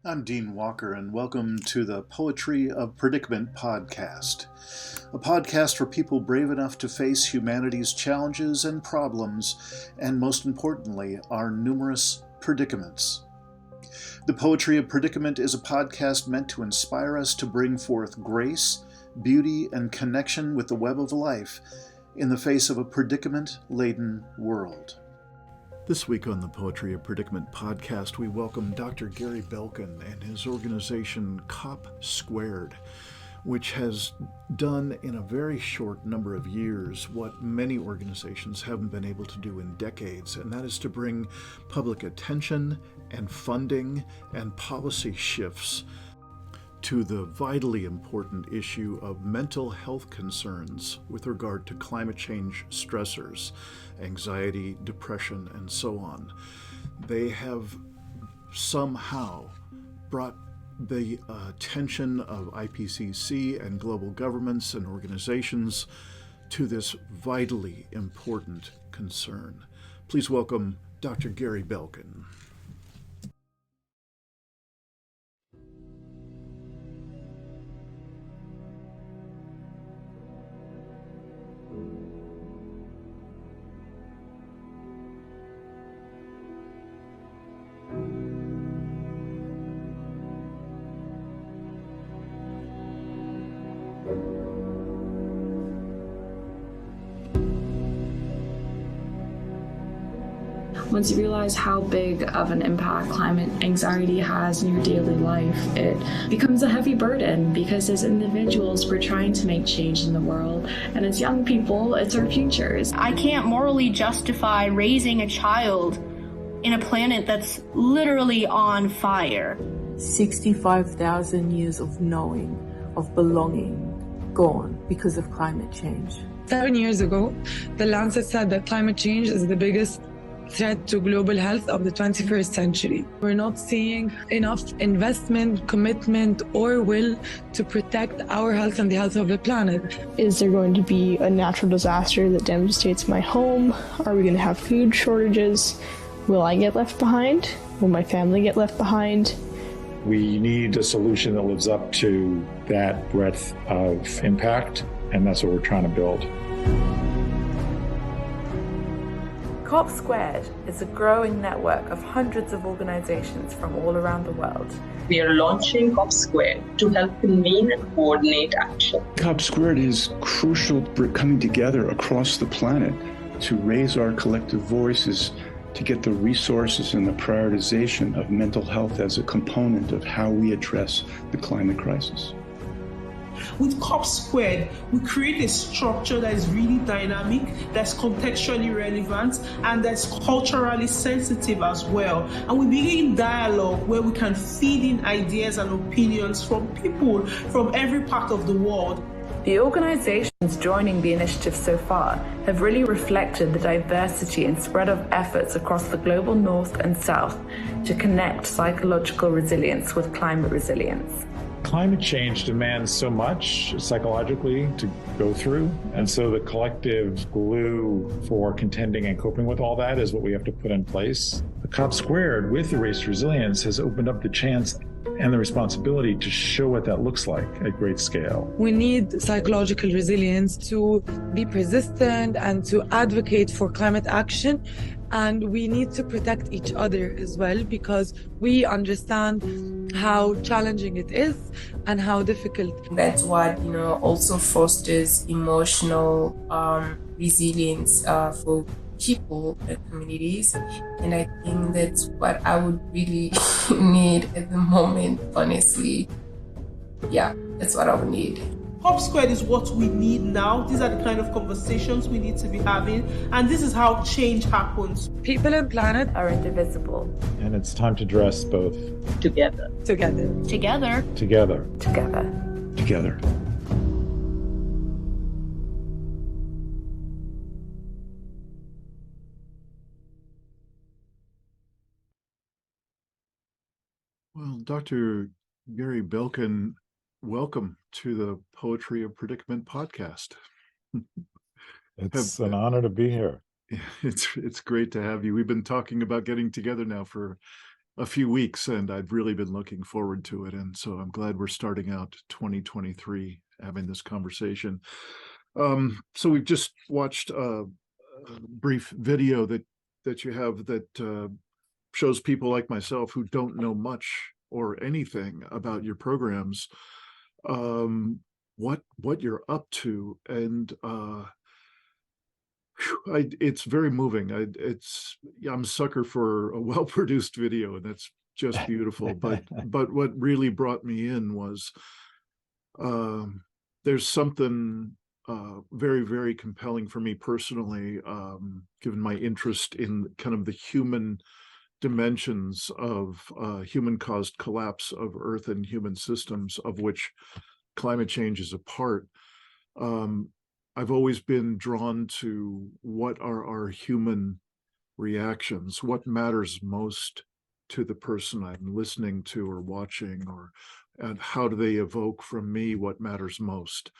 I'm Dean Walker, and welcome to the Poetry of Predicament podcast, a podcast for people brave enough to face humanity's challenges and problems, and most importantly, our numerous predicaments. The Poetry of Predicament is a podcast meant to inspire us to bring forth grace, beauty, and connection with the web of life in the face of a predicament-laden world. This week on the Poetry of Predicament podcast, we welcome Dr. Gary Belkin and his organization COP Squared, which has done in a very short number of years what many organizations haven't been able to do in decades, and that is to bring public attention and funding and policy shifts to the vitally important issue of mental health concerns with regard to climate change stressors, anxiety, depression, and so on. They have somehow brought the attention of IPCC and global governments and organizations to this vitally important concern. Please welcome Dr. Gary Belkin. Once you realize how big of an impact climate anxiety has in your daily life, it becomes a heavy burden because as individuals, we're trying to make change in the world. And as young people, it's our futures. I can't morally justify raising a child in a planet that's literally on fire. 65,000 years of knowing, of belonging, gone because of climate change. 7 years ago, the Lancet said that climate change is the biggest threat to global health of the 21st century. We're not seeing enough investment, commitment, or will to protect our health and the health of the planet. Is there going to be a natural disaster that devastates my home? Are we going to have food shortages? Will I get left behind? Will my family get left behind? We need a solution that lives up to that breadth of impact, and that's what we're trying to build. COP Squared is a growing network of hundreds of organizations from all around the world. We are launching COP Squared to help convene and coordinate action. COP Squared is crucial for coming together across the planet to raise our collective voices, to get the resources and the prioritization of mental health as a component of how we address the climate crisis. With COP Squared, we create a structure that is really dynamic, that's contextually relevant, and that's culturally sensitive as well. And we begin dialogue where we can feed in ideas and opinions from people from every part of the world. The organizations joining the initiative so far have really reflected the diversity and spread of efforts across the global north and south to connect psychological resilience with climate resilience. Climate change demands so much psychologically to go through, and so the collective glue for contending and coping with all that is what we have to put in place. The COP Squared with the Race to Resilience has opened up the chance and the responsibility to show what that looks like at great scale. We need psychological resilience to be persistent and to advocate for climate action. And we need to protect each other as well, because we understand how challenging it is and how difficult. That's what, also fosters emotional resilience for people and communities. And I think that's what I would really need at the moment, honestly. Yeah, that's what I would need. COP Squared is what we need now. These are the kind of conversations we need to be having, and this is how change happens. People and planet are indivisible. And it's time to dress both Together. together. Together. together. Together. Together. Well, Dr. Gary Belkin, welcome to the Poetry of Predicament podcast. It's an honor to be here. It's great to have you. We've been talking about getting together now for a few weeks, and I've really been looking forward to it. And so I'm glad we're starting out 2023 having this conversation. So we've just watched a brief video that you have that shows people like myself who don't know much or anything about your programs, what you're up to, and it's very moving. I'm a sucker for a well-produced video, and that's just beautiful. But what really brought me in was there's something very, very compelling for me personally, given my interest in kind of the human dimensions of human-caused collapse of Earth and human systems, of which climate change is a part. I've always been drawn to what are our human reactions, what matters most to the person I'm listening to or watching, and how do they evoke from me what matters most.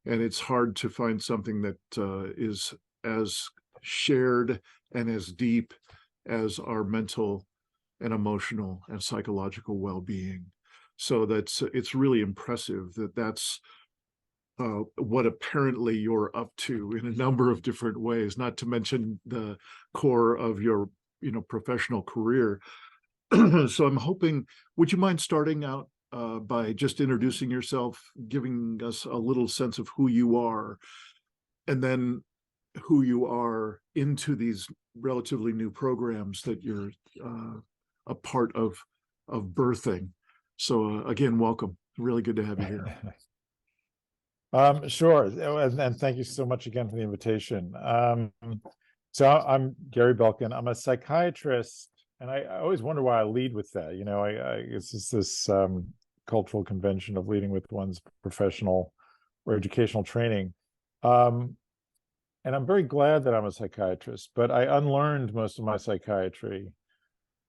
And it's hard to find something that is as shared and as deep as our mental and emotional and psychological well-being. So it's really impressive that's what apparently you're up to in a number of different ways, not to mention the core of your professional career. So I'm hoping, would you mind starting out by just introducing yourself, giving us a little sense of who you are, and then who you are into these relatively new programs that you're a part of birthing. So again, welcome. Really good to have you here. Sure. And thank you so much again for the invitation. So I'm Gary Belkin. I'm a psychiatrist, and I always wonder why I lead with that. It's just this cultural convention of leading with one's professional or educational training. And I'm very glad that I'm a psychiatrist, but I unlearned most of my psychiatry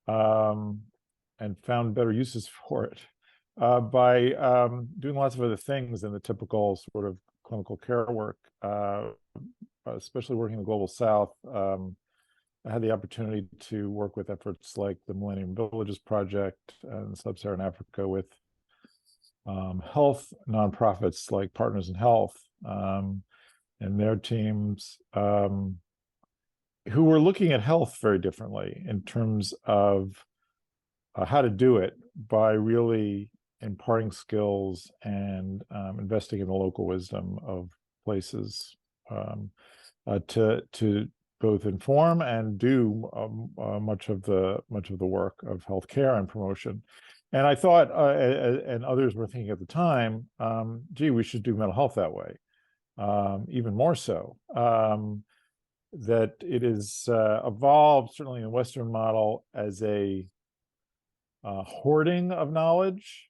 and found better uses for it by doing lots of other things than the typical sort of clinical care work, especially working in the Global South. I had the opportunity to work with efforts like the Millennium Villages Project in Sub-Saharan Africa with health nonprofits like Partners in Health and their teams who were looking at health very differently in terms of how to do it by really imparting skills and investing in the local wisdom of places to both inform and do much of the work of healthcare and promotion. And I thought, and others were thinking at the time, gee, we should do mental health that way, even more so. That it is evolved, certainly in the Western model, as a hoarding of knowledge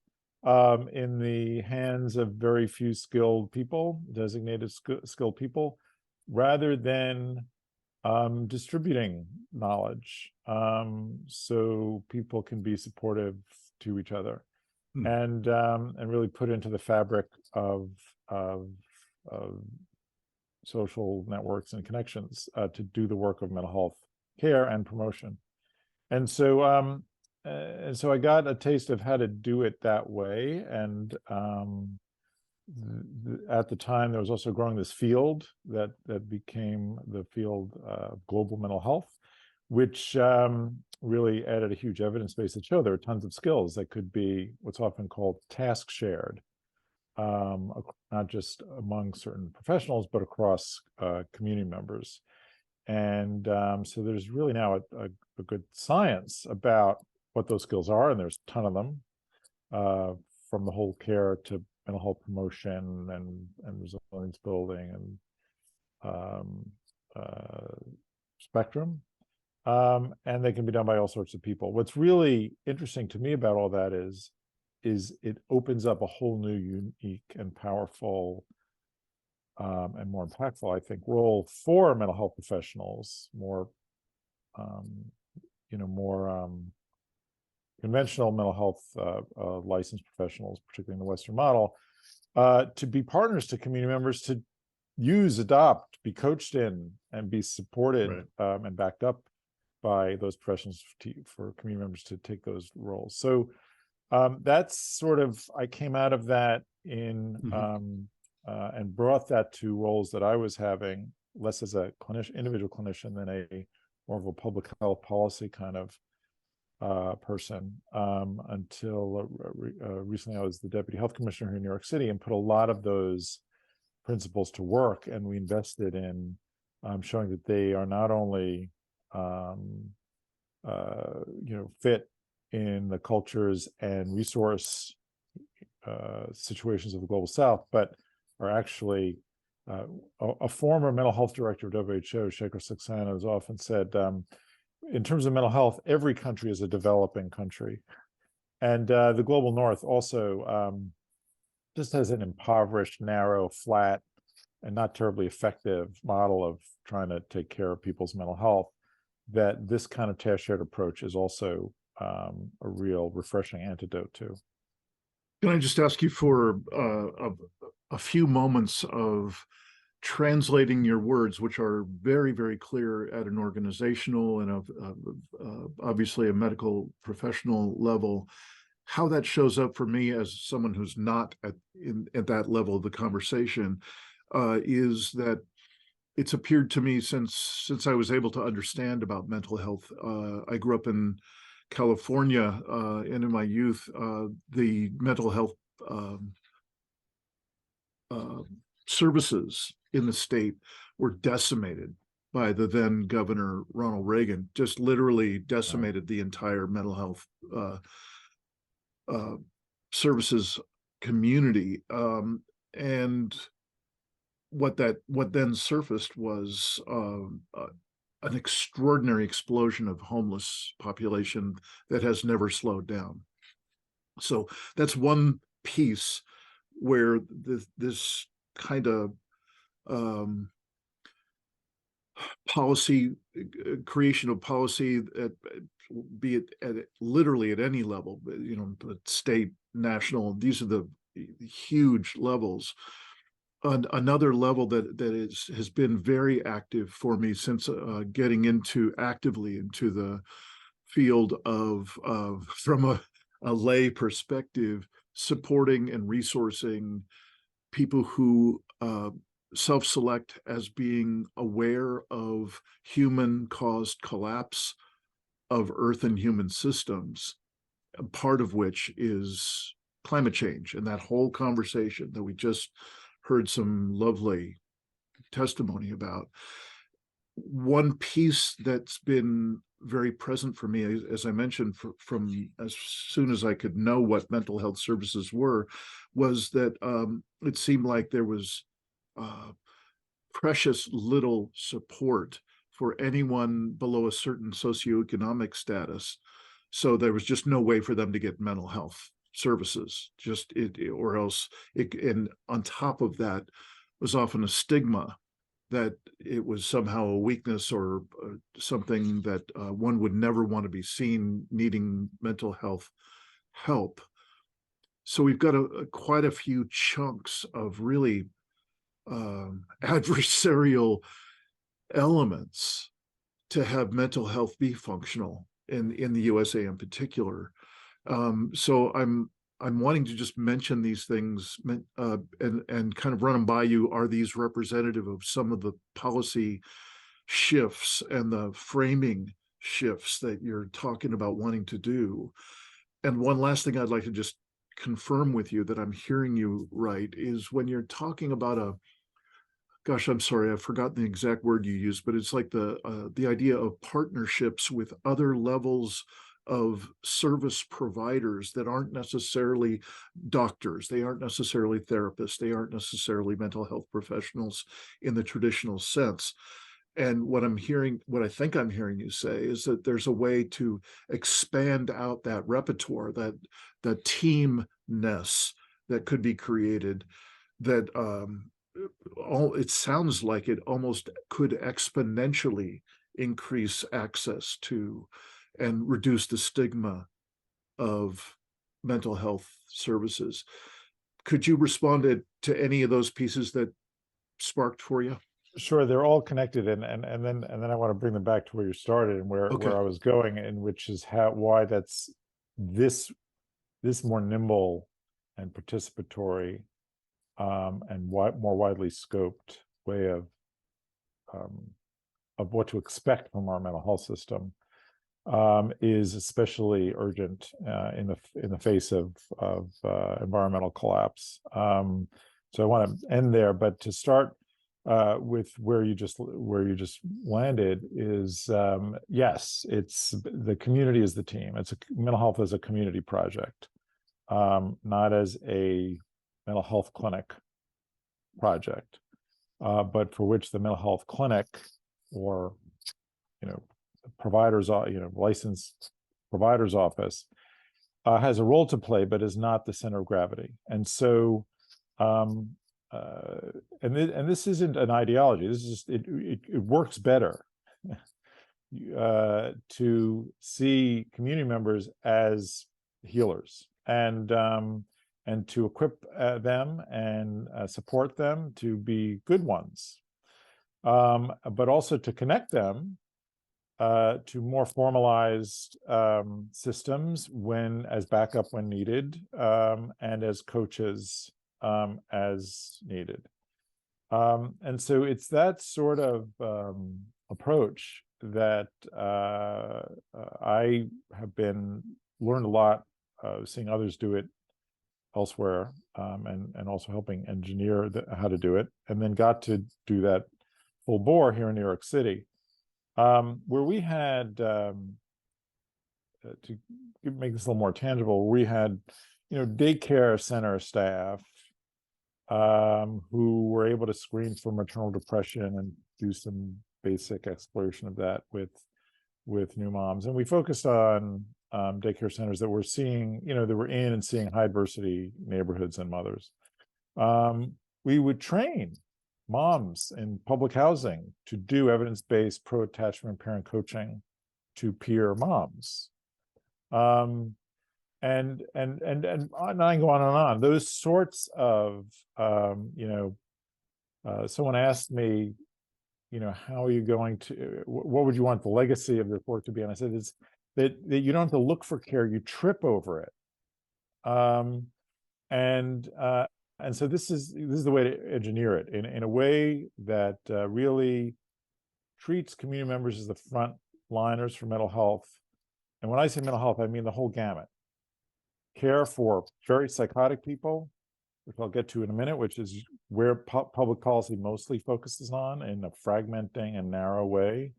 in the hands of very few skilled people, designated skilled people, rather than distributing knowledge so people can be supportive to each other and really put into the fabric of social networks and connections to do the work of mental health care and promotion. And so I got a taste of how to do it that way. And at the time, there was also growing this field that became the field of global mental health, which really added a huge evidence base that showed there are tons of skills that could be what's often called task shared, not just among certain professionals, but across community members. And so there's really now a good science about what those skills are, and there's a ton of them, from the whole care to mental health promotion and resilience building and spectrum. And they can be done by all sorts of people. What's really interesting to me about all that is it opens up a whole new, unique and powerful and more impactful, I think, role for mental health professionals, more conventional mental health licensed professionals, particularly in the Western model, to be partners to community members, to use, adopt, be coached in, and be supported and backed up by those professionals for community members to take those roles. So that's sort of, I came out of that in and brought that to roles that I was having, less as a clinician, individual clinician, than a more of a public health policy kind of person, until recently I was the deputy health commissioner here in New York City, and put a lot of those principles to work. And we invested in showing that they are not only fit in the cultures and resource situations of the global South, but are actually a former mental health director of WHO, Shekhar Saxena, has often said, in terms of mental health, every country is a developing country. And the global North also just has an impoverished, narrow, flat, and not terribly effective model of trying to take care of people's mental health, that this kind of task shared approach is also a real refreshing antidote to. Can I just ask you for a few moments of translating your words, which are very, very clear at an organizational and obviously a medical professional level, how that shows up for me as someone who's not at that level of the conversation, is that it's appeared to me since I was able to understand about mental health. I grew up in California, and in my youth, the mental health services in the state were decimated by the then Governor Ronald Reagan, just literally decimated the entire mental health services community. And what then surfaced was an extraordinary explosion of homeless population that has never slowed down. So that's one piece where this kind of policy, creation of policy, be it literally at any level, state, national, these are the huge levels. Another level that has been very active for me since getting actively into the field of from a lay perspective, supporting and resourcing people who self-select as being aware of human-caused collapse of Earth and human systems, part of which is climate change, and that whole conversation that we just heard some lovely testimony about. One piece that's been very present for me, as I mentioned, from as soon as I could know what mental health services were, was that it seemed like there was precious little support for anyone below a certain socioeconomic status. So there was just no way for them to get mental health services, or else and on top of that was often a stigma that it was somehow a weakness or something that one would never want to be seen needing mental health help. So we've got quite a few chunks of really adversarial elements to have mental health be functional in the USA in particular. So I'm wanting to just mention these things and kind of run them by you. Are these representative of some of the policy shifts and the framing shifts that you're talking about wanting to do? And one last thing I'd like to just confirm with you that I'm hearing you right is when you're talking about gosh, I'm sorry, I've forgotten the exact word you used, but it's like the idea of partnerships with other levels of service providers that aren't necessarily doctors, they aren't necessarily therapists, they aren't necessarily mental health professionals in the traditional sense. And what I think I'm hearing you say is that there's a way to expand out that repertoire, that teamness that could be created, that it sounds like it almost could exponentially increase access to and reduce the stigma of mental health services. Could you respond to any of those pieces that sparked for you? Sure, they're all connected, and then I want to bring them back to where you started and where I was going, and which is why that's this more nimble and participatory and more widely scoped way of what to expect from our mental health system is especially urgent in the face of environmental collapse. So I want to end there, but to start with where you just landed is yes, it's the community is the team. It's mental health as a community project, not as a mental health clinic project, but for which the mental health clinic or providers, licensed provider's office has a role to play, but is not the center of gravity. And so, and this isn't an ideology. This is just it works better to see community members as healers and to equip them and support them to be good ones, but also to connect them to more formalized systems as backup when needed, and as coaches as needed. And so it's that sort of approach that I have learned a lot seeing others do it elsewhere, and also helping engineer how to do it, and then got to do that full bore here in New York City. Where we had, to make this a little more tangible, we had, daycare center staff who were able to screen for maternal depression and do some basic exploration of that with new moms. And we focused on daycare centers that were seeing, that were in and seeing high diversity neighborhoods and mothers. We would train moms in public housing to do evidence-based pro-attachment parent coaching to peer moms. And I can go on and on. Those sorts of, someone asked me, how are you going to, what would you want the legacy of this work to be? And I said, it's that you don't have to look for care, you trip over it. And so this is the way to engineer it in a way that really treats community members as the front liners for mental health. And when I say mental health, I mean the whole gamut. Care for very psychotic people, which I'll get to in a minute, which is where public policy mostly focuses on in a fragmenting and narrow way.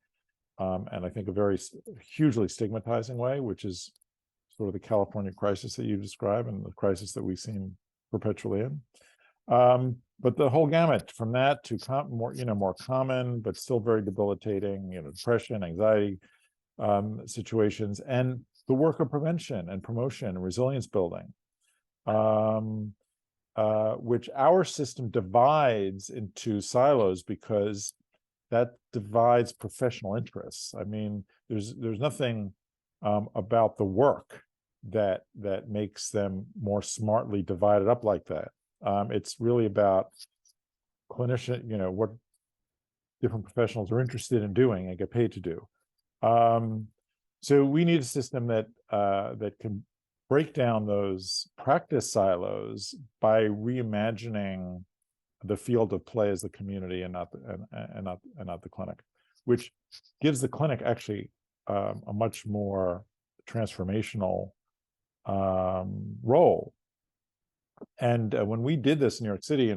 And I think a very hugely stigmatizing way, which is sort of the California crisis that you describe and the crisis that we seem perpetually in. But the whole gamut from that to more common, but still very debilitating, depression, anxiety situations, and the work of prevention and promotion and resilience building, which our system divides into silos because that divides professional interests. I mean, there's nothing about the work that makes them more smartly divided up like that. It's really about clinician, what different professionals are interested in doing and get paid to do. So we need a system that can break down those practice silos by reimagining the field of play as the community and not the clinic, which gives the clinic actually a much more transformational role. And when we did this in New York City,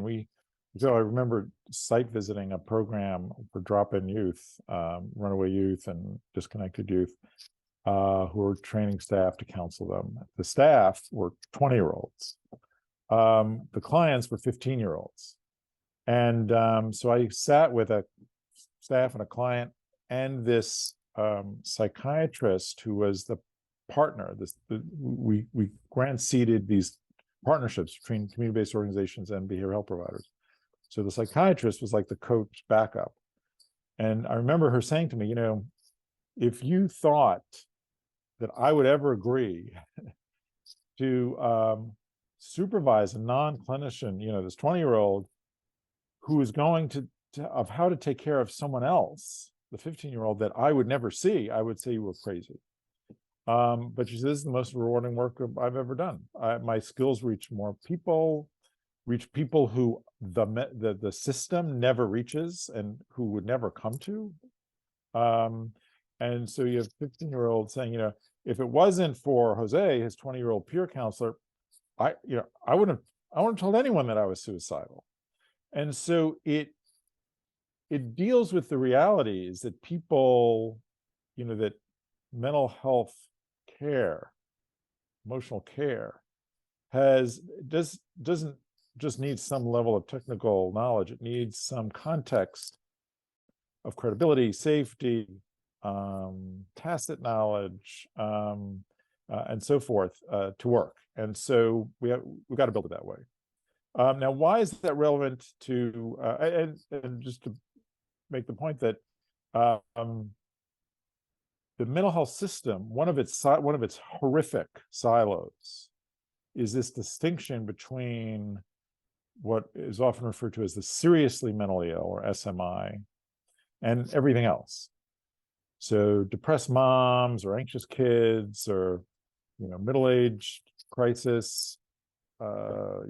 so I remember site visiting a program for drop-in youth, runaway youth and disconnected youth, who were training staff to counsel them. The staff were 20-year-olds. The clients were 15-year-olds. And so I sat with a staff and a client and this psychiatrist who was the partner. We grant seeded these partnerships between community-based organizations and behavioral health providers. So the psychiatrist was like the coach backup. And I remember her saying to me, if you thought that I would ever agree to supervise a non-clinician, this 20-year-old who is going to of how to take care of someone else, the 15-year-old that I would never see, I would say you were crazy. But she says, this is the most rewarding work I've ever done. My skills reach more people, reach people who the system never reaches and who would never come to. And so you have 15-year-olds saying, if it wasn't for Jose, his 20-year-old peer counselor, I wouldn't have told anyone that I was suicidal. And so it deals with the realities that people, that mental health care, emotional care doesn't just need some level of technical knowledge. It needs some context of credibility, safety, tacit knowledge, and so forth to work. And so we've got to build it that way. Now, why is that relevant to, and just to make the point that the mental health system, one of its horrific silos is this distinction between what is often referred to as the seriously mentally ill, or SMI, and everything else. So depressed moms or anxious kids or middle-aged crisis,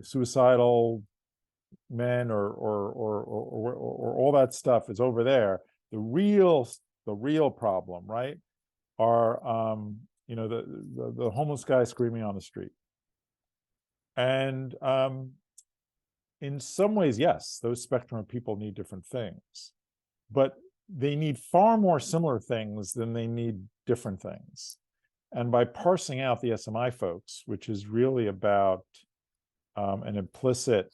suicidal men, or all that stuff is over there. The real problem, right, are the homeless guy screaming on the street. And in some ways, yes, those spectrum of people need different things, but they need far more similar things than they need different things. And by parsing out the SMI folks, which is really about an implicit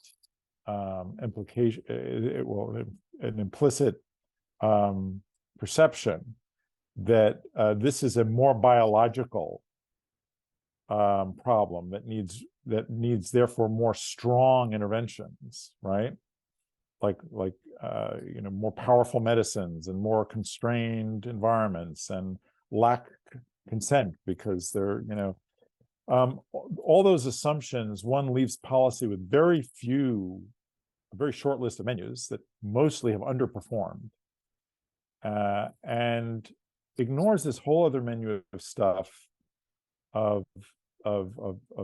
implication, an implicit perception that this is a more biological problem that needs therefore more strong interventions, right? Like more powerful medicines and more constrained environments and lack consent because they're all those assumptions. One leaves policy with a very short list of menus that mostly have underperformed, and ignores this whole other menu of stuff of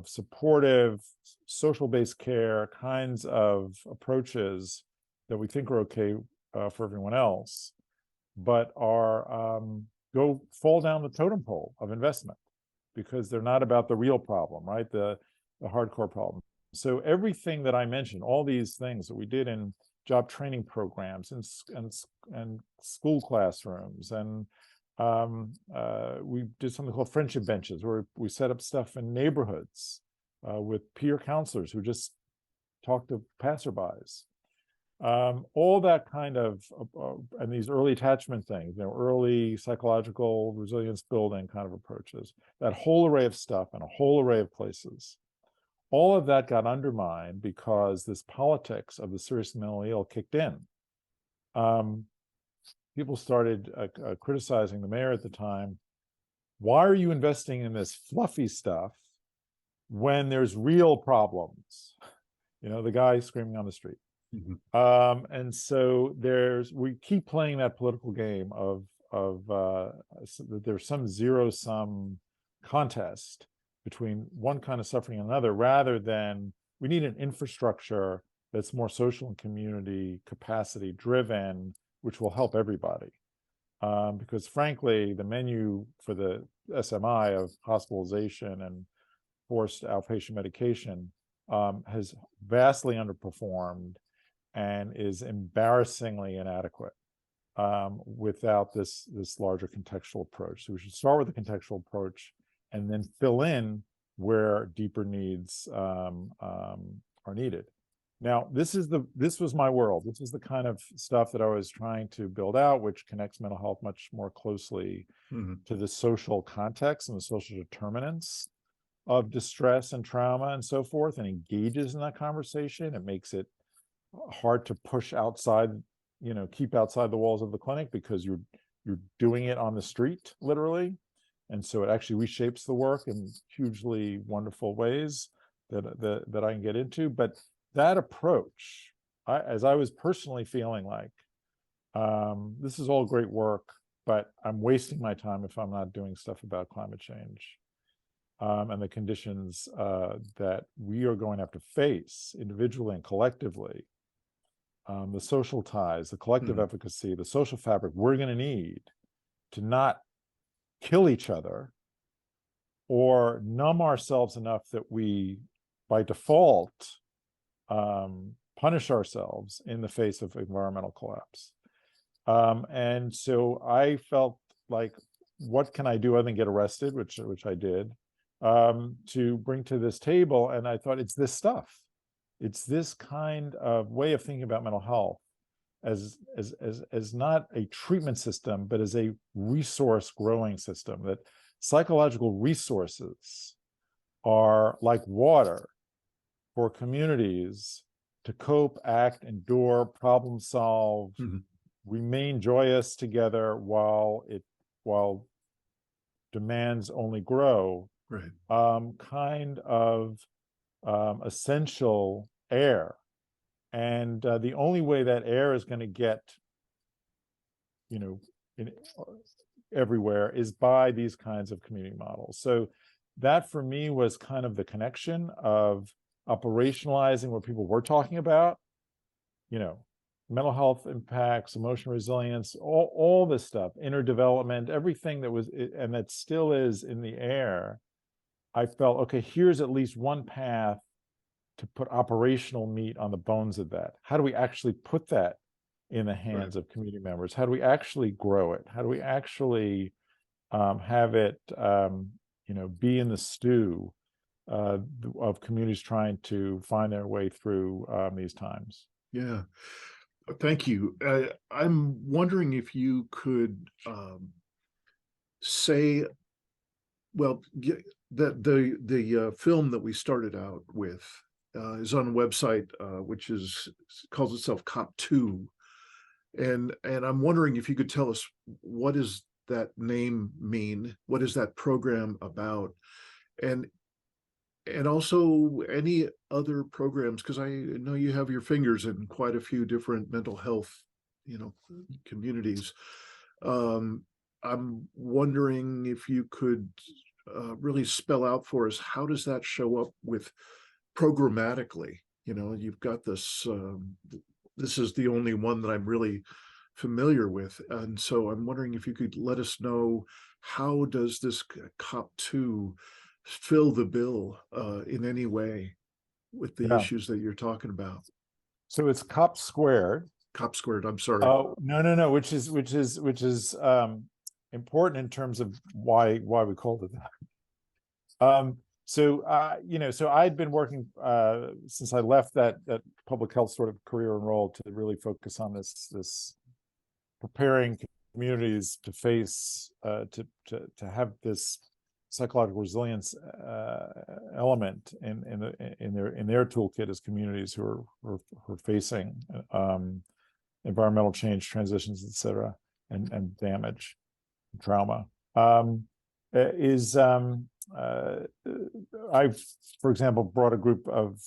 supportive, social-based care kinds of approaches that we think are okay for everyone else, but are fall down the totem pole of investment because they're not about the real problem, right? The hardcore problem. So everything that I mentioned, all these things that we did in job training programs and school classrooms, and we did something called friendship benches, where we set up stuff in neighborhoods with peer counselors who just talk to passerbys. All that kind of, and these early attachment things, early psychological resilience building kind of approaches, that whole array of stuff in a whole array of places. All of that got undermined because this politics of the serious mentally ill kicked in. People started criticizing the mayor at the time. Why are you investing in this fluffy stuff when there's real problems? The guy screaming on the street. Mm-hmm. And so we keep playing that political game of there's some zero-sum contest between one kind of suffering and another, rather than we need an infrastructure that's more social and community capacity driven, which will help everybody. Because frankly, the menu for the SMI of hospitalization and forced outpatient medication has vastly underperformed and is embarrassingly inadequate without this larger contextual approach. So we should start with the contextual approach and then fill in where deeper needs are needed. Now, this was my world. This is the kind of stuff that I was trying to build out, which connects mental health much more closely to the social context and the social determinants of distress and trauma and so forth, and engages in that conversation. It makes it hard to push outside, keep outside the walls of the clinic, because you're doing it on the street, literally. And so it actually reshapes the work in hugely wonderful ways that I can get into. But that approach, as I was personally feeling like this is all great work, but I'm wasting my time if I'm not doing stuff about climate change and the conditions that we are going to have to face individually and collectively. The social ties, the collective efficacy, the social fabric we're going to need to not kill each other or numb ourselves enough that we, by default, punish ourselves in the face of environmental collapse. And so I felt like, what can I do other than get arrested, which I did, to bring to this table? And I thought, it's this stuff. It's this kind of way of thinking about mental health as not a treatment system, but as a resource growing system, that psychological resources are like water for communities to cope, act, endure, problem solve, remain joyous together while demands only grow. Right. Kind of essential air. And the only way that air is going to get, everywhere is by these kinds of community models. So that for me was kind of the connection of operationalizing what people were talking about, mental health impacts, emotional resilience, all this stuff, inner development, everything that was, and that still is in the air. I felt, okay, here's at least one path to put operational meat on the bones of that. How do we actually put that in the hands of community members? How do we actually grow it? How do we actually have it, be in the stew of communities trying to find their way through these times? Yeah, thank you. I'm wondering if you could say, well, that the film that we started out with is on a website which calls itself COP2, and I'm wondering if you could tell us, what does that name mean? What is that program about? And also any other programs, because I know you have your fingers in quite a few different mental health, communities. I'm wondering if you could really spell out for us, how does that show up with programmatically? You've got this, this is the only one that I'm really familiar with. And so I'm wondering if you could let us know, how does this COP2 fill the bill in any way with the issues that you're talking about? So it's COP squared. COP squared, I'm sorry. Oh, no, which is important in terms of why we called it that. So I'd been working since I left that public health sort of career and role to really focus on this preparing communities to face to have this psychological resilience element in their toolkit as communities who are facing environmental change, transitions, etc., and damage, and trauma. I've, for example, brought a group of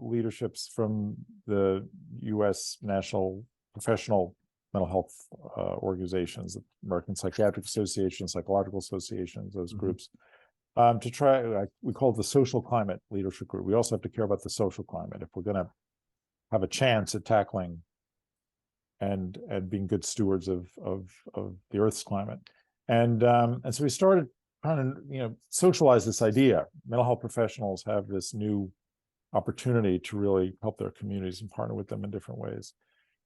leaderships from the U.S. National Professional Mental Health organizations, the American Psychiatric Association, Psychological Associations, those groups, to try, we call it the social climate leadership group. We also have to care about the social climate if we're going to have a chance at tackling and being good stewards of the Earth's climate. And so we started trying to socialize this idea. Mental health professionals have this new opportunity to really help their communities and partner with them in different ways.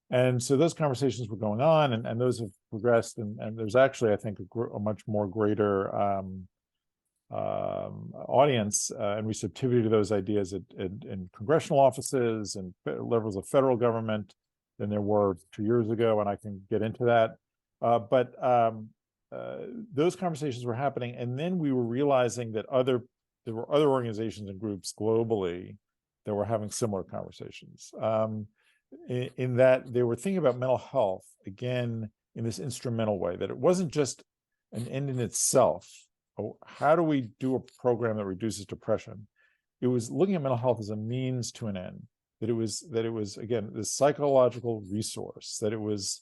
And so those conversations were going on, and those have progressed, and there's actually, I think, a much more greater audience and receptivity to those ideas in congressional offices and levels of federal government than there were 2 years ago, and I can get into that. But those conversations were happening, and then we were realizing that there were other organizations and groups globally that were having similar conversations. In that they were thinking about mental health, again, in this instrumental way, that it wasn't just an end in itself. How do we do a program that reduces depression? It was looking at mental health as a means to an end, that it was again, this psychological resource, that it was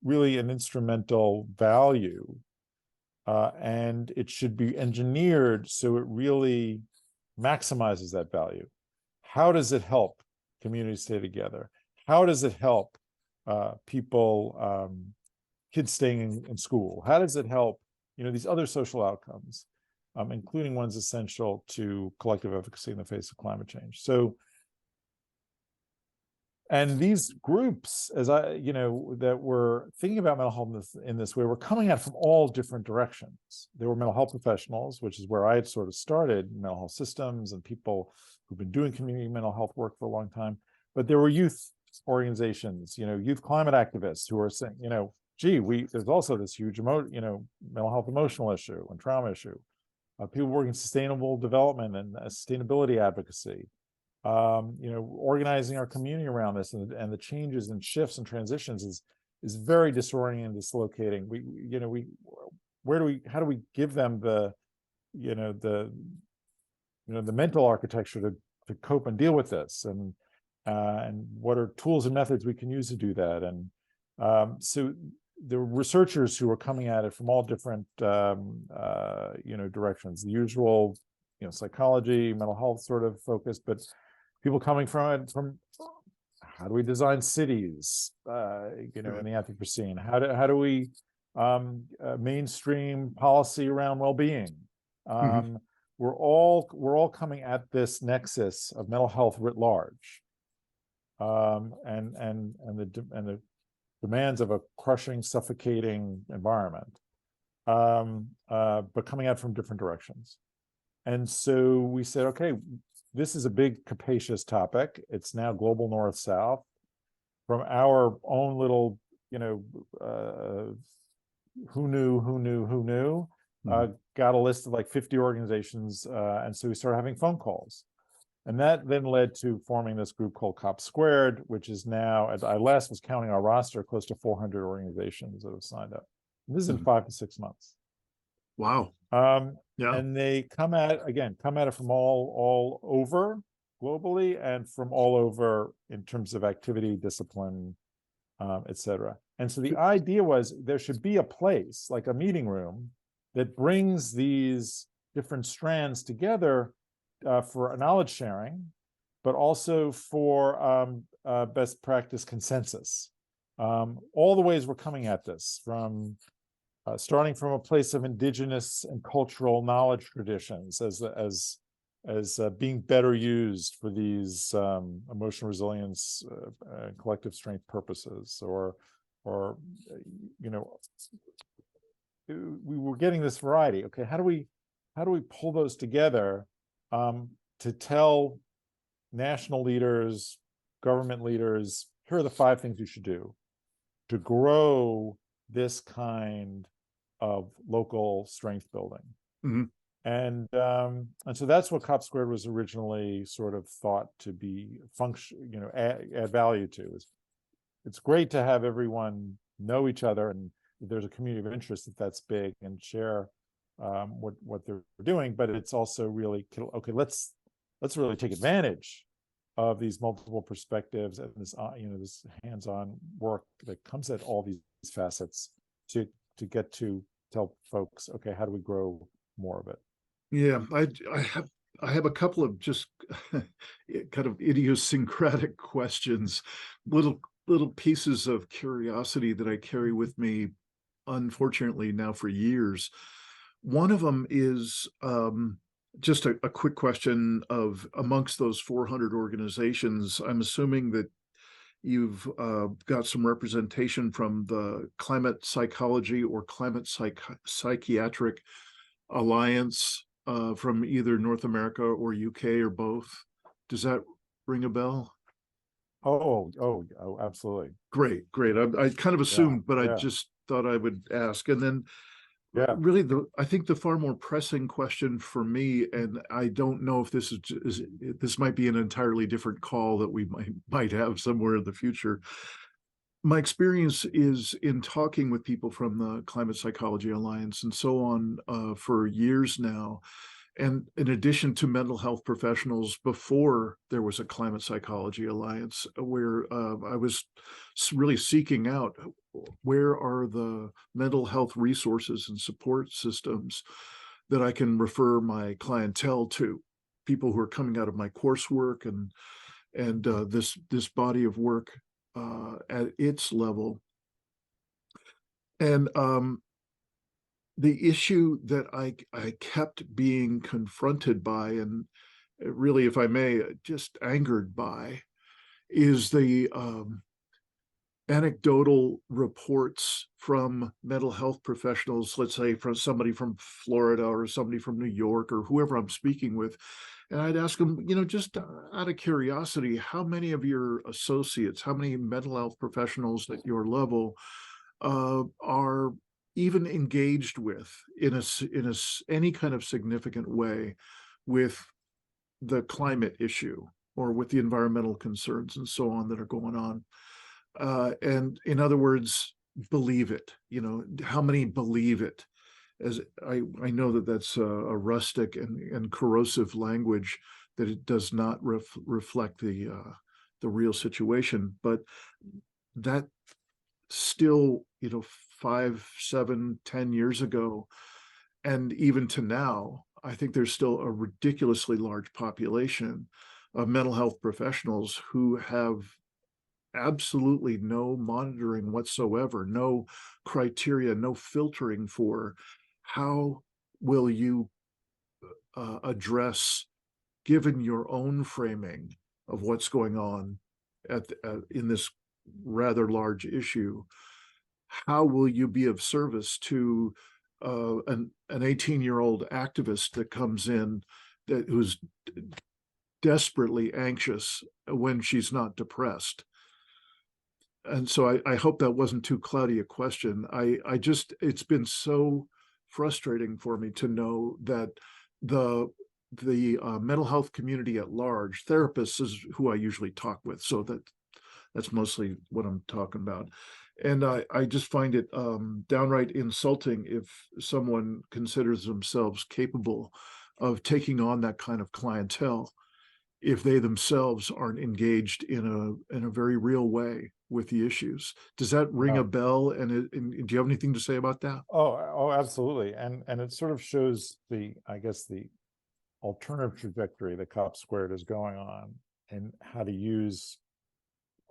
really an instrumental value, and it should be engineered so it really maximizes that value. How does it help communities stay together? How does it help people, kids staying in school? How does it help, these other social outcomes, including ones essential to collective efficacy in the face of climate change? So, and these groups, as that were thinking about mental health in this way, were coming at it from all different directions. There were mental health professionals, which is where I had sort of started, mental health systems and people who've been doing community mental health work for a long time. But there were youth organizations, youth climate activists who are saying, there's also this huge, mental health emotional issue and trauma issue. People working sustainable development and sustainability advocacy. Organizing our community around this and the changes and shifts and transitions is very disorienting and dislocating. How do we give them the mental architecture to cope and deal with this, and what are tools and methods we can use to do that? And so the researchers who are coming at it from all different directions, the usual psychology, mental health sort of focus, but people coming from how do we design cities, in the Anthropocene? How do we mainstream policy around well-being? We're all coming at this nexus of mental health writ large, and the demands of a crushing, suffocating environment, but coming at from different directions. And so we said, okay, this is a big, capacious topic. It's now global north-south. From our own little, who knew, got a list of like 50 organizations. And so we started having phone calls. And that then led to forming this group called COP Squared, which is now, as I last was counting our roster, close to 400 organizations that have signed up. And this is in 5 to 6 months. Wow. And they come at it from all over globally and from all over in terms of activity, discipline, et cetera. And so the idea was there should be a place, like a meeting room, that brings these different strands together for knowledge sharing, but also for best practice consensus. All the ways we're coming at this, from starting from a place of indigenous and cultural knowledge traditions as being better used for these emotional resilience, collective strength purposes, or we were getting this variety. Okay, how do we pull those together to tell national leaders, government leaders, here are the 5 things you should do to grow this kind of local strength building. And so that's what COP Squared was originally sort of thought to be add value to. It's great to have everyone know each other, and there's a community of interest that's big, and share what they're doing. But it's also really, okay, let's really take advantage of these multiple perspectives and this this hands-on work that comes at all these facets to get to tell folks, okay, how do we grow more of it? Yeah, I have a couple of just kind of idiosyncratic questions, little pieces of curiosity that I carry with me, unfortunately now for years. One of them is just a quick question of, amongst those 400 organizations, I'm assuming that you've got some representation from the Climate Psychology or Climate Psychiatric Alliance from either North America or UK or both. Does that ring a bell? Oh, absolutely. Great. I kind of assumed, but I just thought I would ask. And then really, I think the far more pressing question for me, and I don't know if this might be an entirely different call that we might have somewhere in the future. My experience is in talking with people from the Climate Psychology Alliance and so on for years now, And in addition to mental health professionals, before there was a Climate Psychology Alliance, where I was really seeking out where are the mental health resources and support systems that I can refer my clientele to, people who are coming out of my coursework and this body of work at its level. And the issue that I kept being confronted by, and really, if I may, just angered by, is the anecdotal reports from mental health professionals, let's say from somebody from Florida or somebody from New York or whoever I'm speaking with. And I'd ask them, just out of curiosity, how many of your associates, how many mental health professionals at your level are even engaged with in any kind of significant way with the climate issue or with the environmental concerns and so on that are going on. And in other words, believe it, how many believe it? As I know that that's a rustic and corrosive language, that it does not reflect the real situation, but that still, 5, 7, 10 years ago, and even to now, I think there's still a ridiculously large population of mental health professionals who have absolutely no monitoring whatsoever, no criteria, no filtering for how will you address, given your own framing of what's going on in this rather large issue, how will you be of service to an 18-year-old activist that comes in who's desperately anxious when she's not depressed? And so I hope that wasn't too cloudy a question. It's been so frustrating for me to know that the mental health community at large, therapists is who I usually talk with, so that's mostly what I'm talking about. And I just find it downright insulting if someone considers themselves capable of taking on that kind of clientele if they themselves aren't engaged in a very real way with the issues. Does that ring a bell? And do you have anything to say about that? Oh, absolutely. And it sort of shows the alternative trajectory that COP Squared is going on, and how to use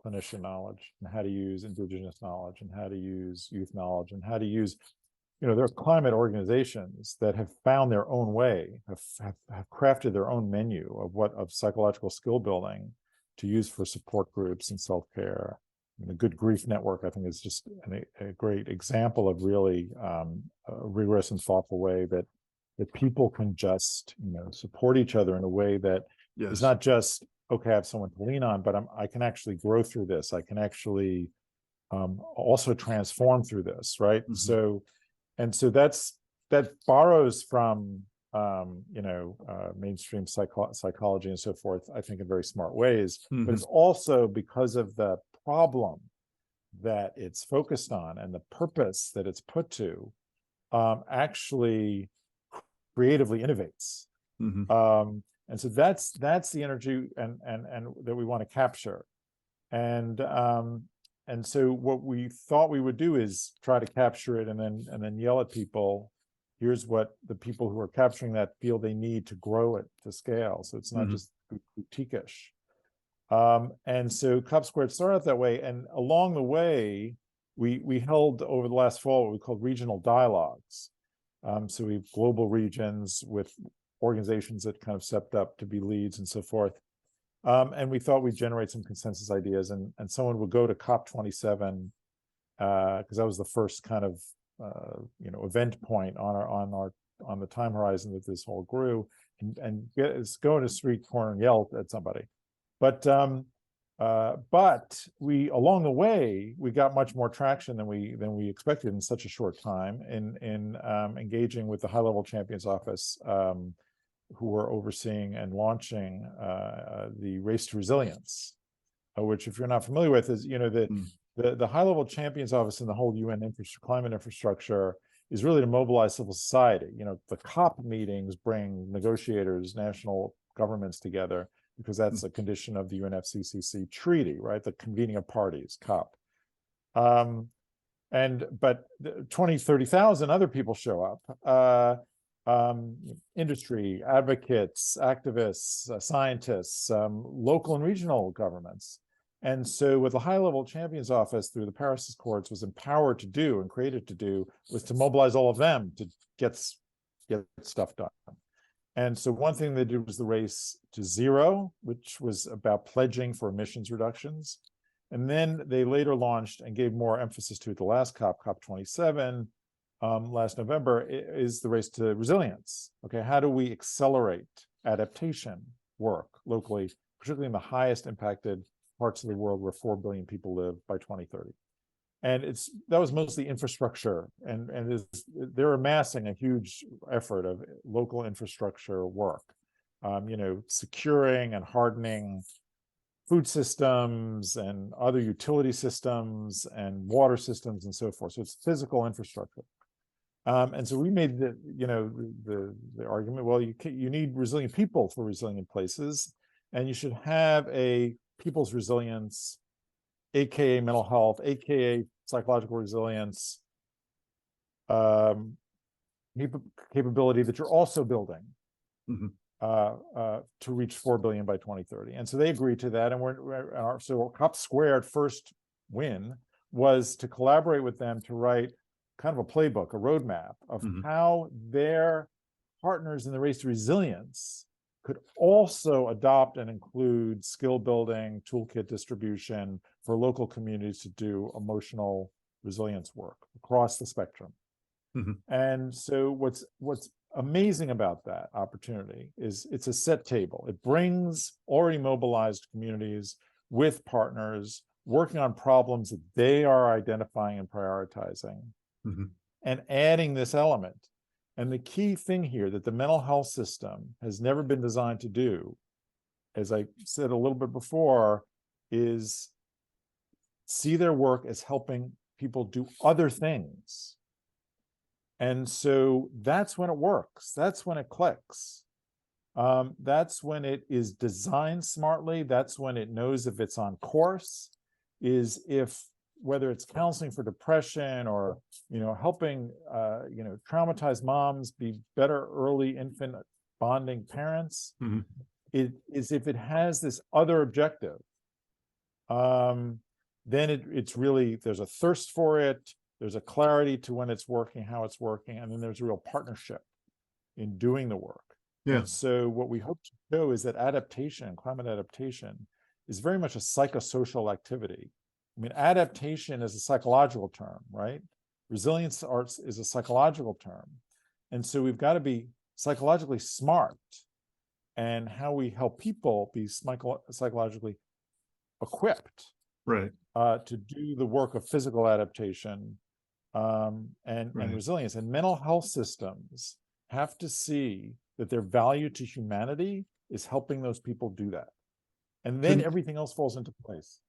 clinician knowledge, and how to use indigenous knowledge, and how to use youth knowledge, and how to use, there are climate organizations that have found their own way, have crafted their own menu of psychological skill building to use for support groups and self-care. The Good Grief Network, I think, is just a great example of really a rigorous and thoughtful way that people can just, support each other in a way that is not just, okay, I have someone to lean on, but I can actually grow through this. I can actually also transform through this, right? Mm-hmm. So that borrows from mainstream psychology and so forth, I think, in very smart ways. Mm-hmm. But it's also because of the problem that it's focused on and the purpose that it's put to, actually creatively innovates. Mm-hmm. And so that's the energy and that we want to capture. And so what we thought we would do is try to capture it and then yell at people, here's what the people who are capturing that feel they need to grow it to scale. So it's not mm-hmm. just boutique-ish. And so COP Squared started out that way. And along the way, we held over the last fall what we called regional dialogues. So we have global regions with organizations that kind of stepped up to be leads and so forth. And we thought we'd generate some consensus ideas, and someone would go to COP27, because that was the first kind of event point on the time horizon that this all grew, and go in a street corner and yell at somebody. But we, along the way, we got much more traction than we expected in such a short time in engaging with the High-Level Champions Office, who were overseeing and launching the Race to Resilience, which, if you're not familiar with, is the High-Level Champions Office and the whole UN climate infrastructure is really to mobilize civil society. The COP meetings bring negotiators, national governments together, because that's a condition of the UNFCCC treaty, right? The convening of parties, COP. But 20, 30,000 other people show up. Industry, advocates, activists, scientists, local and regional governments. And so what the high-level champions office through the Paris Accords was empowered to do and created to do was to mobilize all of them to get stuff done. And so one thing they did was the Race to Zero, which was about pledging for emissions reductions. And then they later launched and gave more emphasis to it, the last COP, COP27, last November, is the Race to Resilience. Okay, how do we accelerate adaptation work locally, particularly in the highest impacted parts of the world where 4 billion people live by 2030? And that was mostly infrastructure, and they're amassing a huge effort of local infrastructure work, securing and hardening food systems and other utility systems and water systems and so forth. So it's physical infrastructure. And so we made the argument, well, you need resilient people for resilient places, and you should have a people's resilience, aka mental health, aka psychological resilience, capability that you're also building to reach 4 billion by 2030. And so they agreed to that. And so COP Squared first win was to collaborate with them to write kind of a playbook, a roadmap of how their partners in the Race to Resilience could also adopt and include skill building, toolkit distribution for local communities to do emotional resilience work across the spectrum. And so what's amazing about that opportunity is it's a set table. It brings already mobilized communities with partners working on problems that they are identifying and prioritizing, and adding this element. And the key thing here that the mental health system has never been designed to do, as I said a little bit before, is see their work as helping people do other things. And so that's when it works. That's when it clicks. That's when it is designed smartly. That's when it knows if it's on course, is if whether it's counseling for depression or helping traumatized moms be better early infant bonding parents, it is if it has this other objective, then it's really, there's a thirst for it, there's a clarity to when it's working, how it's working, and then there's a real partnership in doing the work. And so what we hope to show is that adaptation, climate adaptation, is very much a psychosocial activity. I mean, adaptation is a psychological term, right? Resilience arts is a psychological term. And so we've got to be psychologically smart and how we help people be psychologically equipped, right, to do the work of physical adaptation and resilience. And mental health systems have to see that their value to humanity is helping those people do that. And then everything else falls into place.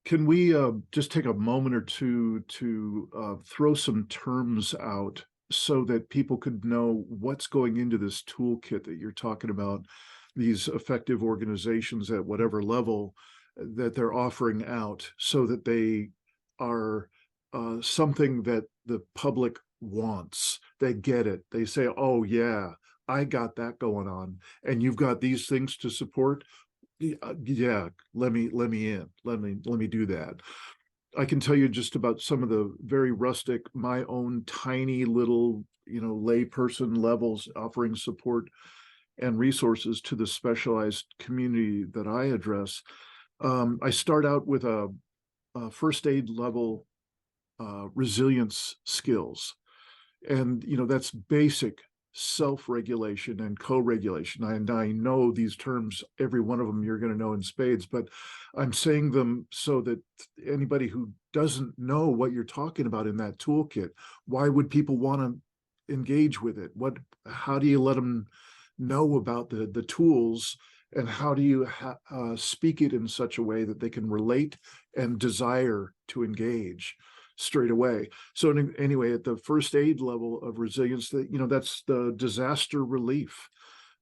Can we just take a moment or two to throw some terms out so that people could know what's going into this toolkit that you're talking about, these effective organizations at whatever level that they're offering out, so that they are something that the public wants. They get it. They say, oh yeah, I got that going on, and you've got these things to support. Yeah, let me in. Let me do that. I can tell you just about some of the very rustic, my own tiny little, layperson levels offering support and resources to the specialized community that I address. I start out with a first aid level resilience skills, and that's basic self-regulation and co-regulation. And I know these terms, every one of them you're going to know in spades, but I'm saying them so that anybody who doesn't know what you're talking about in that toolkit, why would people want to engage with it? How do you let them know about the tools, and how do you speak it in such a way that they can relate and desire to engage? straight away. So anyway, at the first aid level of resilience, that's the disaster relief.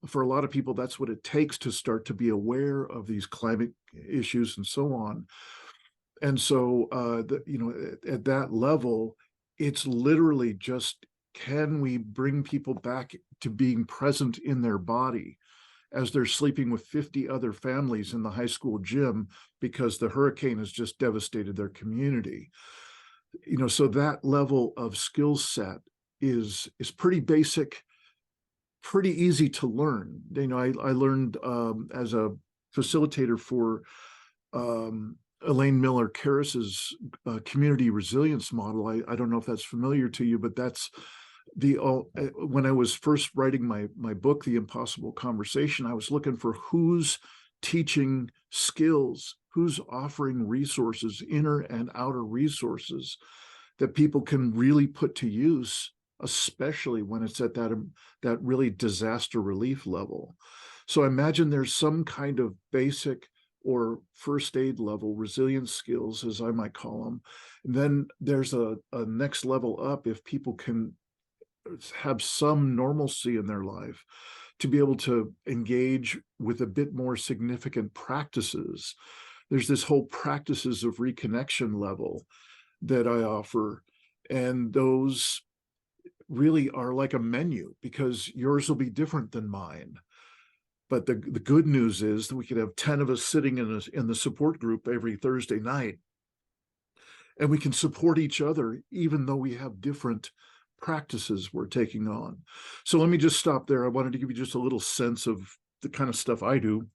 For a lot of people, that's what it takes to start to be aware of these climate issues and so on. And so, at that level, it's literally just, can we bring people back to being present in their body as they're sleeping with 50 other families in the high school gym because the hurricane has just devastated their community? So that level of skill set is pretty basic, pretty easy to learn. I learned as a facilitator for Elaine Miller Karras's community resilience model. I don't know if that's familiar to you, but that's when I was first writing my book, The Impossible Conversation, I was looking for who's teaching skills, who's offering resources, inner and outer resources that people can really put to use, especially when it's at that really disaster relief level. So I imagine there's some kind of basic or first aid level resilience skills, as I might call them. And then there's a next level up if people can have some normalcy in their life to be able to engage with a bit more significant practices. There's this whole practices of reconnection level that I offer, and those really are like a menu because yours will be different than mine. But the good news is that we could have 10 of us sitting in the support group every Thursday night, and we can support each other even though we have different practices we're taking on. So let me just stop there. I wanted to give you just a little sense of the kind of stuff I do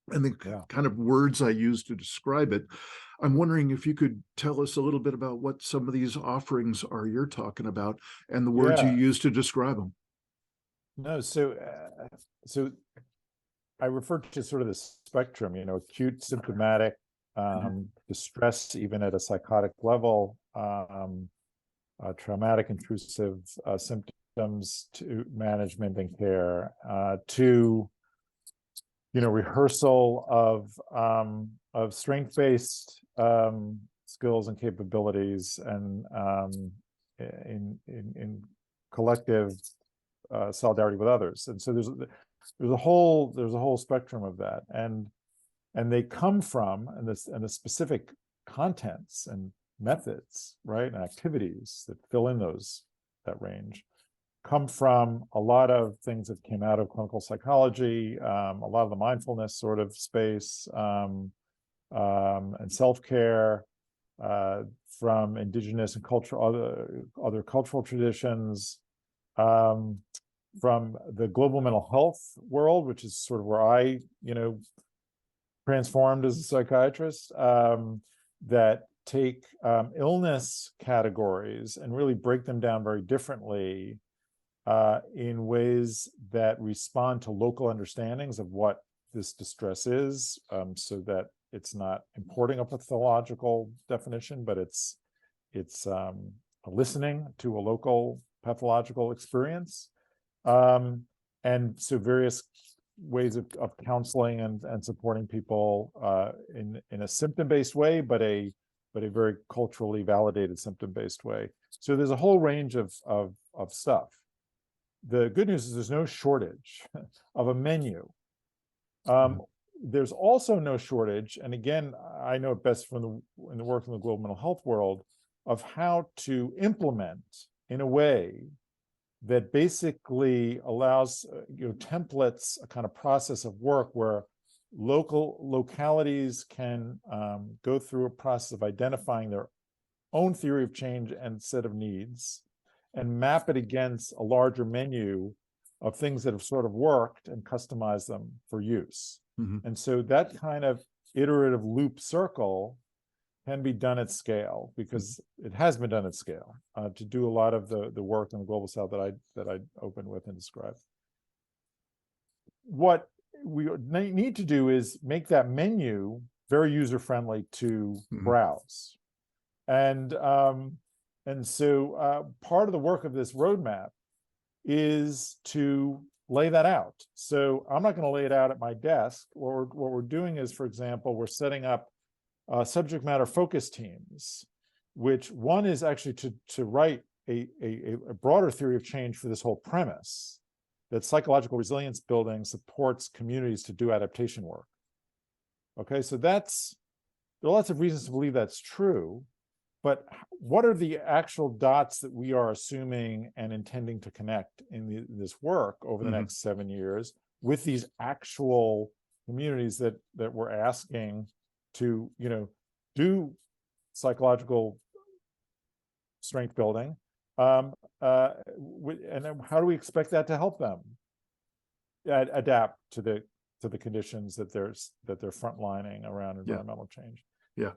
and the kind of words I use to describe it. I'm wondering if you could tell us a little bit about what some of these offerings are you're talking about and the words you use to describe them. No, so I refer to sort of the spectrum, acute symptomatic distress, even at a psychotic level, traumatic intrusive symptoms to management and care, to rehearsal of strength-based skills and capabilities, and in collective solidarity with others. And so there's a whole spectrum of that, and they come from, and the specific contents and methods, right, and activities that fill in that range come from a lot of things that came out of clinical psychology, a lot of the mindfulness sort of space, and self-care, from indigenous and other cultural traditions, from the global mental health world, which is sort of where I, transformed as a psychiatrist, that take illness categories and really break them down very differently in ways that respond to local understandings of what this distress is, so that it's not importing a pathological definition, but it's listening to a local pathological experience. And so various ways of counseling and supporting people in a symptom-based way, but a very culturally validated symptom-based way. So there's a whole range of stuff. The good news is there's no shortage of a menu. There's also no shortage, and again, I know it best from in the work in the global mental health world, of how to implement in a way that basically allows templates, a kind of process of work where localities can go through a process of identifying their own theory of change and set of needs, and map it against a larger menu of things that have sort of worked and customize them for use. Mm-hmm. And so that kind of iterative loop circle can be done at scale, because it has been done at scale to do a lot of the work in the global south that I opened with and described. What we need to do is make that menu very user-friendly to browse. And so part of the work of this roadmap is to lay that out. So I'm not going to lay it out at my desk. What we're doing is, for example, we're setting up subject matter focus teams which one is actually to write a broader theory of change for this whole premise that psychological resilience building supports communities to do adaptation work. Okay, so there are lots of reasons to believe that's true, but what are the actual dots that we are assuming and intending to connect in this work over the next 7 years with these actual communities that we're asking to, do psychological strength building, and then how do we expect that to help them adapt to the conditions that they're frontlining around environmental change?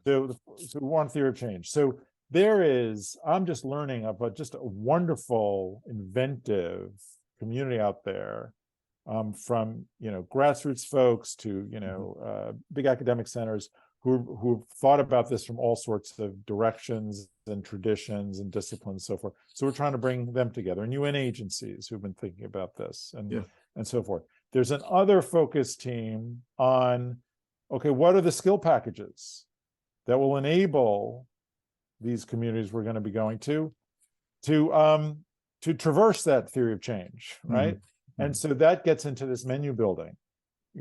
So one theory of change. So I'm just learning about just a wonderful, inventive community out there, from grassroots folks to big academic centers who've thought about this from all sorts of directions and traditions and disciplines, so forth. So we're trying to bring them together, and UN agencies who've been thinking about this, and so forth. There's an other focus team on, okay, what are the skill packages that will enable these communities we're going to be going to traverse that theory of change, right? And so that gets into this menu building.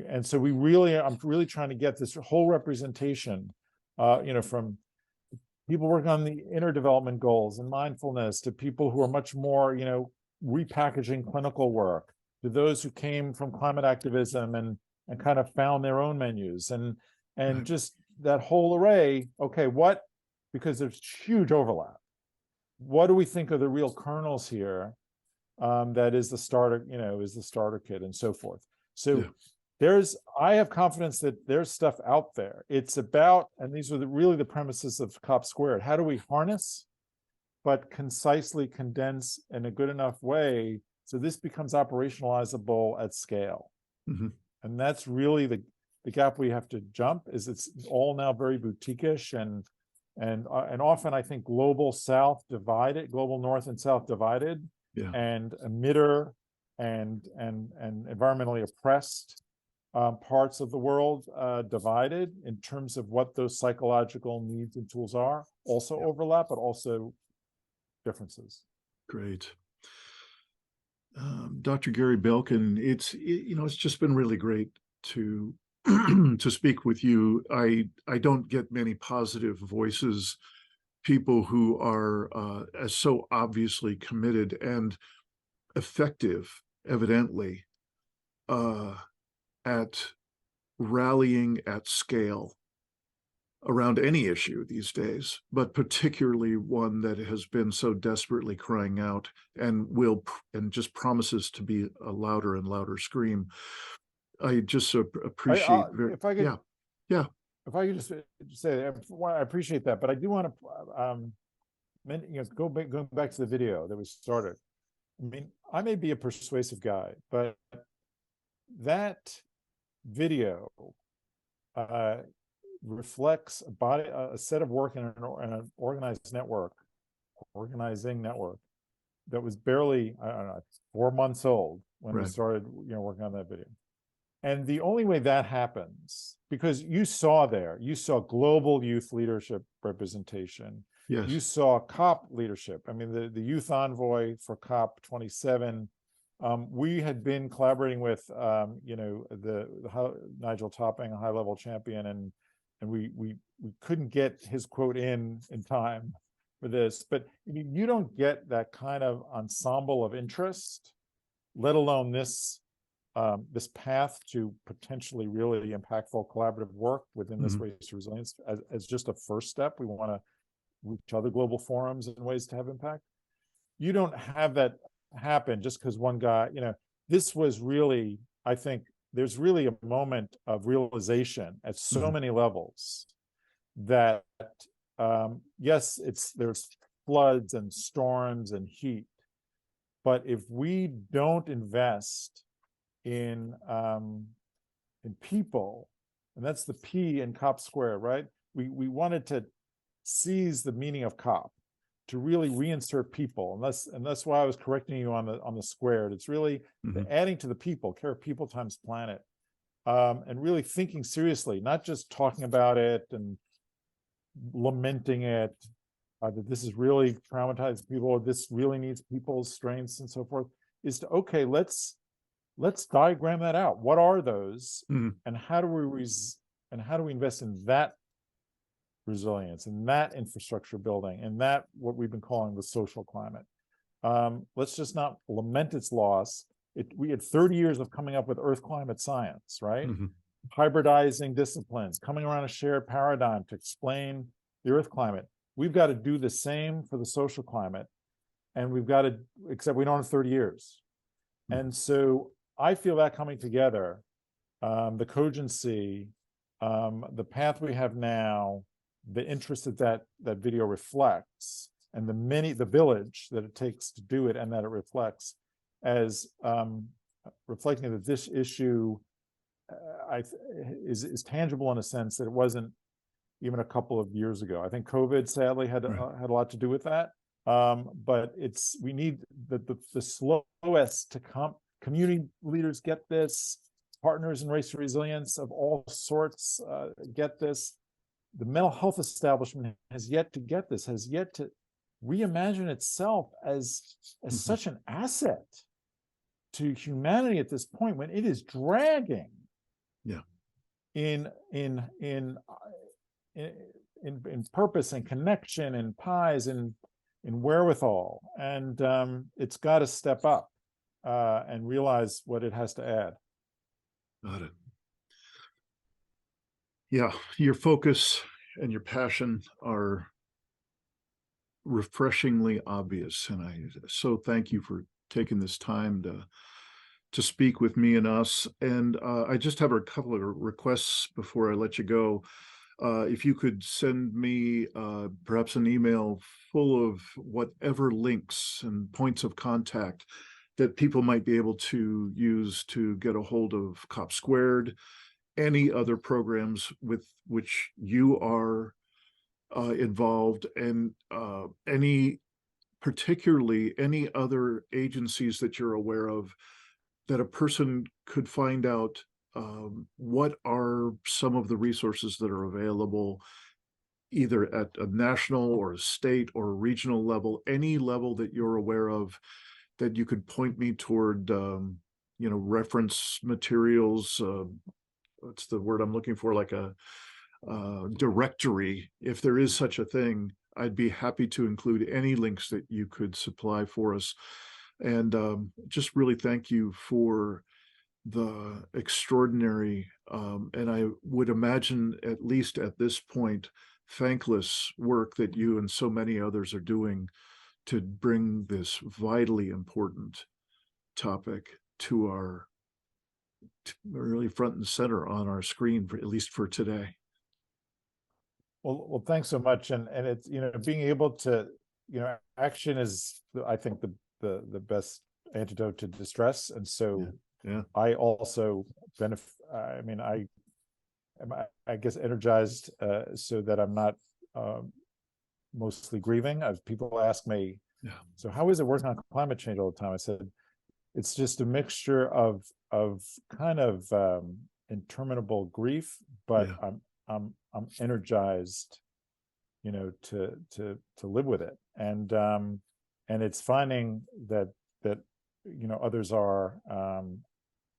And so I'm really trying to get this whole representation, from people working on the inner development goals and mindfulness to people who are much more, repackaging clinical work, to those who came from climate activism and kind of found their own menus and just that whole array. Okay, because there's huge overlap. What do we think are the real kernels here? That is the starter kit and so forth. So I have confidence that there's stuff out there. It's about, and these are really the premises of COP squared. How do we harness, but concisely condense in a good enough way so this becomes operationalizable at scale? And that's really the gap we have to jump. Is it's all now very boutique-ish and often I think global north and south divided, and emitter and environmentally oppressed parts of the world divided in terms of what those psychological needs and tools are, also overlap, but also differences. Great. Dr. Gary Belkin, it's just been really great to to speak with you. I don't get many positive voices, people who are so obviously committed and effective, evidently, at rallying at scale around any issue these days, but particularly one that has been so desperately crying out and just promises to be a louder and louder scream. I just appreciate. If I could just say, I appreciate that, but I do want to, going back to the video that we started. I mean, I may be a persuasive guy, but that video reflects a set of work in an organizing network that was barely, 4 months old when we started, working on that video. And the only way that happens, because you saw global youth leadership representation. Yes. You saw COP leadership. I mean, the youth envoy for COP 27. We had been collaborating with, Nigel Topping, a high-level champion, and we couldn't get his quote in time for this. But you don't get that kind of ensemble of interest, let alone this path to potentially really impactful collaborative work within this waste to resilience as just a first step. We want to reach other global forums and ways to have impact. You don't have that happen just because one guy, this was really, I think there's really a moment of realization at so many levels that, yes, there's floods and storms and heat, but if we don't invest in people, and that's the P in COP square, right? We wanted to seize the meaning of COP to really reinsert people, and that's why I was correcting you on the squared. It's really adding to the people, care of people times planet, and really thinking seriously, not just talking about it and lamenting it, that this is really traumatizing people, or this really needs people's strengths and so forth, is to, okay, let's diagram that out. What are those, and how do we invest in that resilience, in that infrastructure building, and that what we've been calling the social climate. Let's just not lament its loss. We had 30 years of coming up with Earth climate science, right? Hybridizing disciplines, coming around a shared paradigm to explain the Earth climate. We've got to do the same for the social climate, and we've got to, except we don't have 30 years. And so I feel that coming together, the cogency, the path we have now, the interest that video reflects, and the village that it takes to do it, and that it reflects as reflecting that this issue is tangible in a sense that it wasn't even a couple of years ago. I think COVID sadly had a lot to do with that. But we need the slowest to come. Community leaders get this, partners in racial resilience of all sorts get this. The mental health establishment has yet to get this, has yet to reimagine itself as such an asset to humanity at this point, when it is dragging in purpose and connection and ties and in wherewithal. And it's got to step up and realize what it has to add. Got it. Yeah, your focus and your passion are refreshingly obvious, and I so thank you for taking this time to speak with me and us. And I just have a couple of requests before I let you go. If you could send me perhaps an email full of whatever links and points of contact that people might be able to use to get a hold of COP Squared, any other programs with which you are involved, and particularly any other agencies that you're aware of that a person could find out what are some of the resources that are available, either at a national or a state or a regional level, any level that you're aware of, that you could point me toward, reference materials. What's the word I'm looking for? Like a directory, if there is such a thing. I'd be happy to include any links that you could supply for us. And just really thank you for the extraordinary, and I would imagine, at least at this point, thankless work that you and so many others are doing to bring this vitally important topic to really front and center on our screen, at least for today. Well, thanks so much. And it's, being able to, action is, I think, the best antidote to distress. And so I also benefit. I mean, I guess energized so that I'm not mostly grieving. People ask me, so how is it working on climate change all the time? I said, it's just a mixture of kind of interminable grief, but I'm energized, to live with it. And it's finding that others are,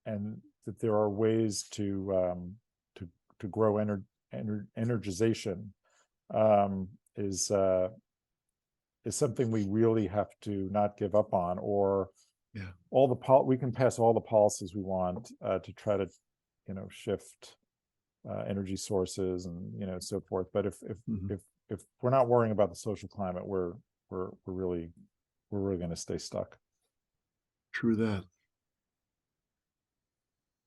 and that there are ways to grow energization is something we really have to not give up on, or we can pass all the policies we want to try to shift energy sources and so forth. But if we're not worrying about the social climate, we're really going to stay stuck. True that.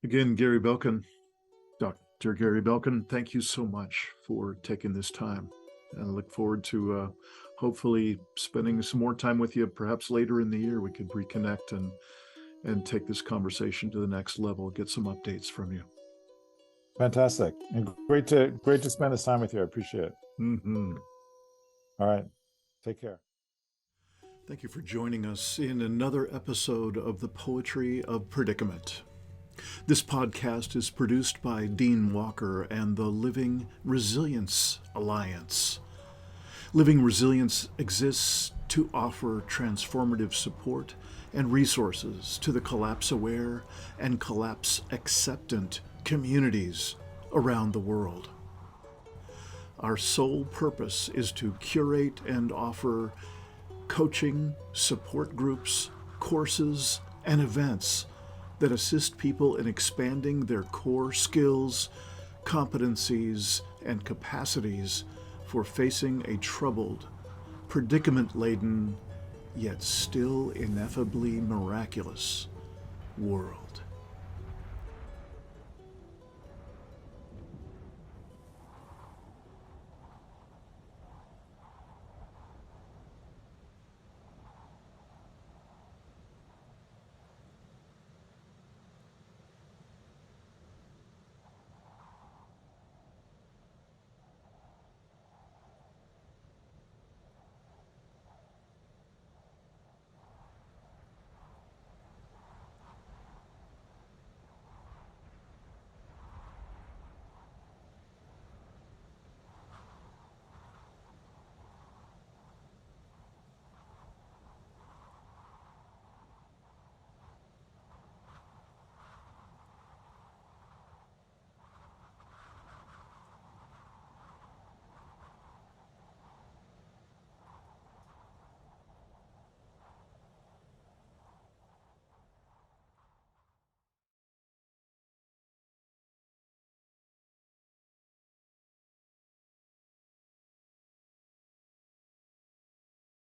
Again, Gary Belkin, Dr. Gary Belkin, thank you so much for taking this time. And I look forward to hopefully spending some more time with you. Perhaps later in the year we could reconnect and take this conversation to the next level, get some updates from you. Fantastic. And great to spend this time with you. I appreciate it. All right. Take care. Thank you for joining us in another episode of The Poetry of Predicament. This podcast is produced by Dean Walker and the Living Resilience Alliance. Living Resilience exists to offer transformative support and resources to the collapse-aware and collapse-acceptant communities around the world. Our sole purpose is to curate and offer coaching, support groups, courses, and events that assist people in expanding their core skills, competencies, and capacities for facing a troubled, predicament-laden, yet still ineffably miraculous world.